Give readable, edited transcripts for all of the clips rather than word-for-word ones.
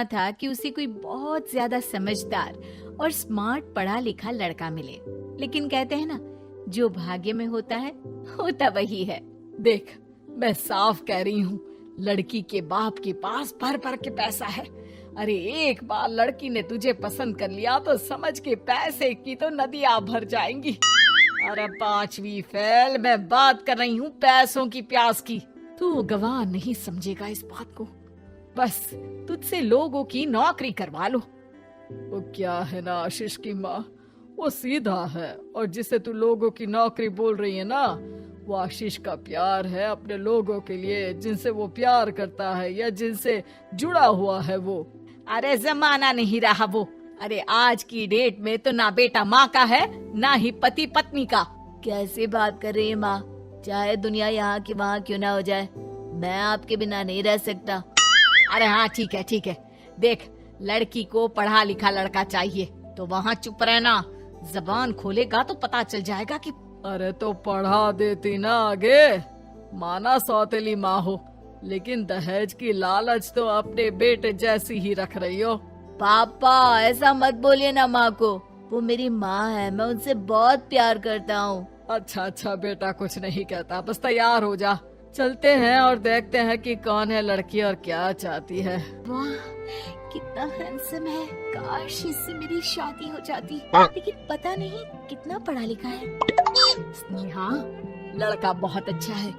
था कि उसे कोई बहुत ज्यादा समझदार और स्मार्ट पढ़ा लिखा लड़का मिले, लेकिन कहते हैं ना, जो भाग्य में होता है होता वही है। देख, मैं साफ कह रही हूँ, लड़की के बाप के पास भर भर के पैसा है। अरे एक बार लड़की ने तुझे पसंद कर लिया तो समझ के पैसे की तो नदियाँ भर जाएंगी। अरे 5वीं फेल, मैं बात कर रही हूँ पैसों की, प्यास की। तू गवाह नहीं समझेगा इस बात को। बस तुझसे लोगों की नौकरी करवा लो। वो क्या है ना आशीष की माँ, वो सीधा है, और जिसे तू लोगों की नौकरी बोल रही है ना, वो आशीष का प्यार है अपने लोगों के लिए, जिनसे वो प्यार करता है या जिनसे जुड़ा हुआ है वो। अरे जमाना नहीं रहा वो। अरे आज की डेट में तो ना बेटा माँ का है, ना ही पति पत्नी का। कैसी बात कर रही है माँ? चाहे दुनिया यहाँ की वहाँ क्यों ना हो जाए, मैं आपके बिना नहीं रह सकता। अरे हाँ ठीक है। देख, लड़की को पढ़ा लिखा लड़का चाहिए, तो वहाँ चुप रहना। जबान खोलेगा तो पता चल जाएगा कि। अरे तो पढ़ा देती ना आगे, माना सौतेली माँ हो, लेकिन दहेज की लालच तो अपने बेटे जैसी ही रख रही हो। पापा ऐसा मत बोलिए ना माँ को, वो मेरी माँ है, मैं उनसे बहुत प्यार करता हूँ। अच्छा बेटा, कुछ नहीं कहता, बस तैयार हो जा, चलते हैं और देखते हैं कि कौन है लड़की और क्या चाहती है। वाह, कितना हैंडसम है। काश इससे मेरी शादी हो जाती, लेकिन पता नहीं कितना पढ़ा लिखा है। स्नेहा, लड़का बहुत अच्छा है,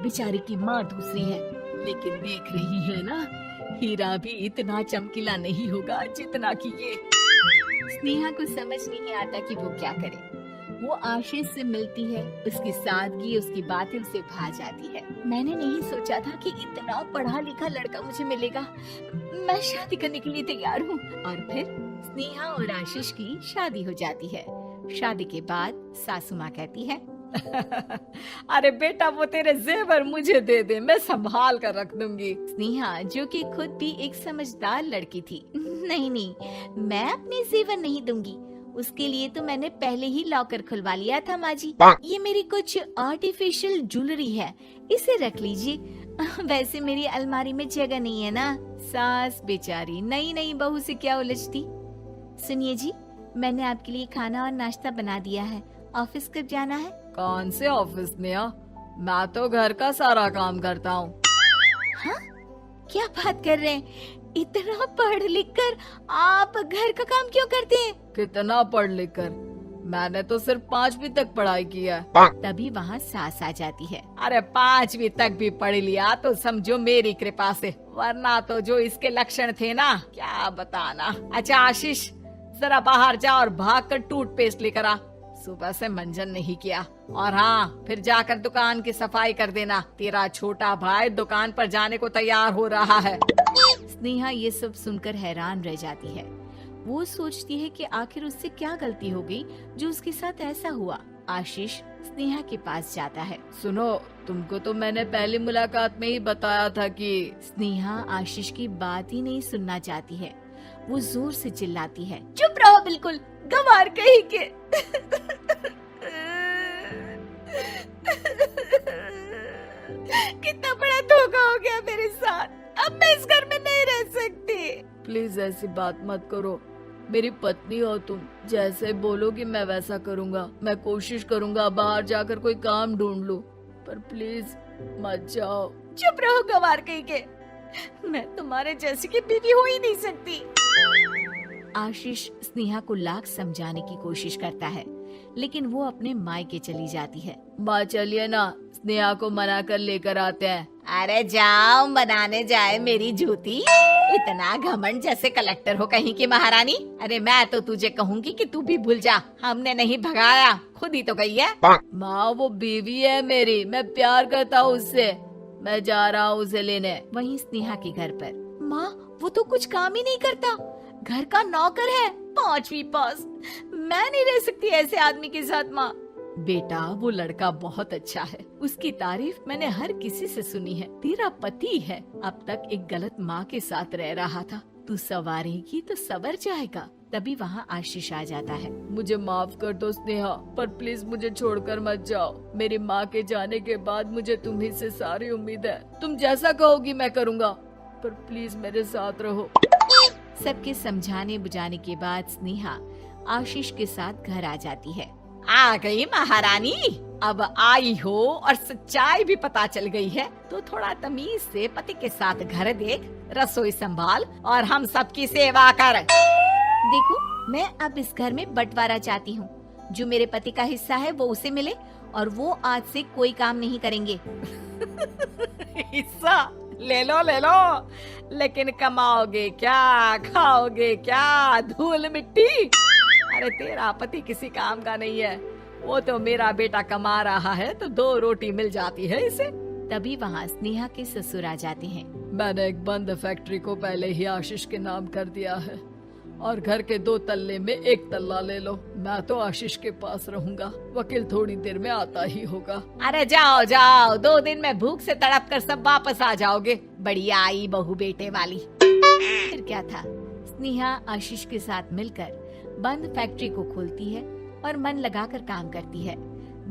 बेचारी की माँ दूसरी है, लेकिन देख रही है ना, हीरा भी इतना चमकीला नहीं होगा जितना कि ये। स्नेहा को समझ नहीं आता कि वो क्या करे। वो आशीष से मिलती है, उसकी सादगी, उसकी बातें उसे भा जाती है। मैंने नहीं सोचा था कि इतना पढ़ा लिखा लड़का मुझे मिलेगा। मैं शादी करने के लिए तैयार हूँ। और फिर स्नेहा और आशीष की शादी हो जाती है। शादी के बाद सासू माँ कहती है, अरे बेटा, वो तेरे जेवर मुझे दे दे, मैं संभाल कर रख दूंगी। स्नेहा, जो कि खुद भी एक समझदार लड़की थी, नहीं, मैं अपने जेवर नहीं दूंगी। उसके लिए तो मैंने पहले ही लॉकर खुलवा लिया था माँ जी। ये मेरी कुछ आर्टिफिशियल ज्वेलरी है, इसे रख लीजिए। वैसे मेरी अलमारी में जगह नहीं है ना। सास बेचारी नई बहू से क्या उलझती। सुनिए जी, मैंने आपके लिए खाना और नाश्ता बना दिया है। ऑफिस कब जाना है? कौन से ऑफिस में? मैं तो घर का सारा काम करता हूँ। हाँ? क्या बात कर रहे हैं? इतना पढ़ लिख कर आप घर का काम क्यों करते हैं? कितना पढ़ लिख कर? मैंने तो सिर्फ 5वीं तक पढ़ाई की है। तभी वहाँ सास आ जाती है। अरे 5वीं तक भी पढ़ लिया तो समझो मेरी कृपा से, वरना तो जो इसके लक्षण थे ना, क्या बताना। अच्छा आशीष, जरा बाहर जा और भाग कर टूथपेस्ट लेकर आ। सुबह से मंजन नहीं किया। और हाँ, फिर जाकर दुकान की सफाई कर देना। तेरा छोटा भाई दुकान पर जाने को तैयार हो रहा है। स्नेहा ये सब सुनकर हैरान रह जाती है। वो सोचती है कि आखिर उससे क्या गलती हो गई जो उसके साथ ऐसा हुआ। आशीष स्नेहा के पास जाता है। सुनो, तुमको तो मैंने पहली मुलाकात में ही बताया था कि। स्नेहा आशीष की बात ही नहीं सुनना चाहती है। वो जोर से चिल्लाती है, चुप रहो बिल्कुल, गंवार कहीं के। कितना बड़ा धोखा हो गया मेरे साथ, अब मैं इस घर में नहीं रह सकती। प्लीज ऐसी बात मत करो, मेरी पत्नी हो तुम, जैसे बोलोगी मैं वैसा करूँगा। मैं कोशिश करूँगा बाहर जाकर कोई काम ढूंढ लूं, पर प्लीज मत जाओ। चुप रहो गंवार कहीं के, मैं तुम्हारे जैसी की बीवी हो ही नहीं सकती। आशीष स्नेहा को लाख समझाने की कोशिश करता है, लेकिन वो अपने मायके चली जाती है। माँ चलिए ना, स्नेहा को मना कर लेकर आते हैं। अरे जाओ, बनाने जाए मेरी जूती। इतना घमंड, जैसे कलेक्टर हो कहीं की महारानी। अरे मैं तो तुझे कहूँगी कि तू भी भूल जा, हमने नहीं भगाया, खुद ही तो गई है। माँ वो बीवी है मेरी, मैं प्यार करता हूँ उससे, मैं जा रहा हूँ उसे लेने। वहीं स्नेहा के घर पर, माँ वो तो कुछ काम ही नहीं करता, घर का नौकर है, 5वीं पास। मैं नहीं रह सकती ऐसे आदमी के साथ माँ। बेटा वो लड़का बहुत अच्छा है, उसकी तारीफ मैंने हर किसी से सुनी है। तेरा पति है, अब तक एक गलत माँ के साथ रह रहा था, तू संवारेगी तो संवर जाएगा। तभी वहाँ आशीष आ जाता है। मुझे माफ कर दो स्नेहा, पर प्लीज मुझे छोड़कर मत जाओ। मेरी माँ के जाने के बाद मुझे तुम्ही से सारी उम्मीद है। तुम जैसा कहोगी मैं करूँगा, पर प्लीज मेरे साथ रहो। सबके समझाने बुझाने के बाद स्नेहा आशीष के साथ घर आ जाती है। आ गई महारानी, अब आई हो और सच्चाई भी पता चल गई है तो थोड़ा तमीज से पति के साथ घर देख, रसोई संभाल और हम सबकी सेवा कर। देखो, मैं अब इस घर में बंटवारा चाहती हूँ। जो मेरे पति का हिस्सा है वो उसे मिले और वो आज से कोई काम नहीं करेंगे। हिस्सा ले लो, लेकिन कमाओगे क्या, खाओगे क्या, धूल मिट्टी? अरे तेरा पति किसी काम का नहीं है, वो तो मेरा बेटा कमा रहा है तो 2 रोटी मिल जाती है इसे। तभी वहाँ स्नेहा के ससुर आ जाते हैं। मैंने एक बंद फैक्ट्री को पहले ही आशीष के नाम कर दिया है और घर के 2 तल्ले में 1 तल्ला ले लो। मैं तो आशीष के पास रहूंगा, वकील थोड़ी देर में आता ही होगा। अरे जाओ 2 दिन में भूख से तड़प कर सब वापस आ जाओगे। बढ़िया आई बहू बेटे वाली। फिर क्या था, स्नेहा आशीष के साथ मिलकर बंद फैक्ट्री को खोलती है और मन लगाकर काम करती है।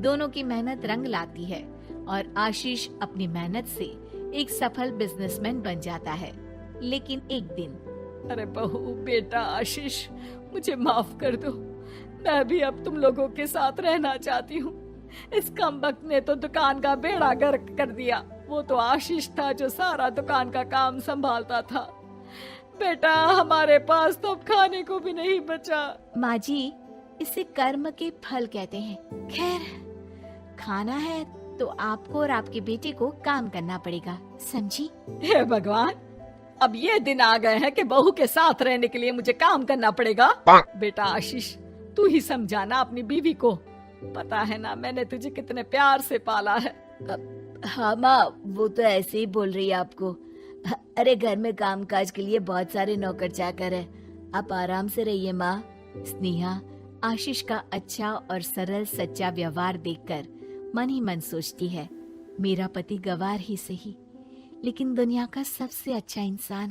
दोनों की मेहनत रंग लाती है और आशीष अपनी मेहनत से एक सफल बिजनेसमैन बन जाता है। लेकिन एक दिन, अरे बहू बेटा आशीष, मुझे माफ कर दो, मैं भी अब तुम लोगों के साथ रहना चाहती हूँ। इस कमबख्त ने तो दुकान का बेड़ा गर्क कर दिया। वो तो आशीष था जो सारा दुकान का काम संभालता था। बेटा, हमारे पास तो अब खाने को भी नहीं बचा। माँ जी, इसे कर्म के फल कहते हैं। खैर, खाना है तो आपको और आपके बेटे को काम करना पड़ेगा, समझी? हे भगवान, अब ये दिन आ गए हैं कि बहू के साथ रहने के लिए मुझे काम करना पड़ेगा। बेटा आशीष, तू ही समझाना अपनी बीवी को। पता है ना मैंने तुझे कितने प्यार से पाला है। हाँ माँ, वो तो ऐसे ही बोल रही है आपको। अरे घर में कामकाज के लिए बहुत सारे नौकर चाकर है, आप आराम से रहिए माँ। स्नेहा आशीष का अच्छा और सरल सच्चा व्यवहार देखकर मन ही मन सोचती है, मेरा पति गवार ही सही, लेकिन दुनिया का सबसे अच्छा इंसान है।